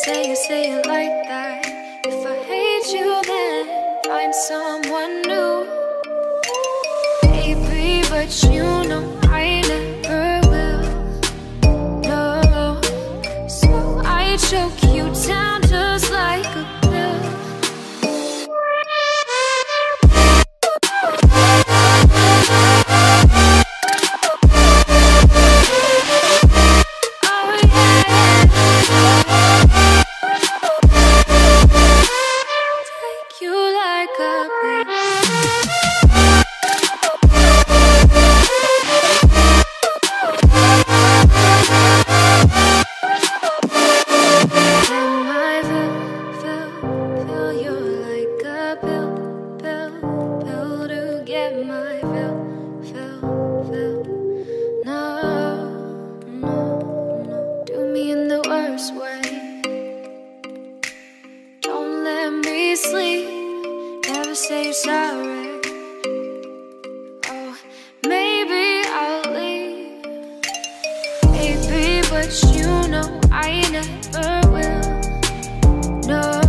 say it like that. If I hate you, then find someone new. Baby, but you know I never will. No, so I choke you down just like a pill. Sleep, never say you're sorry. Oh, maybe I'll leave, baby, but you know I never will. No.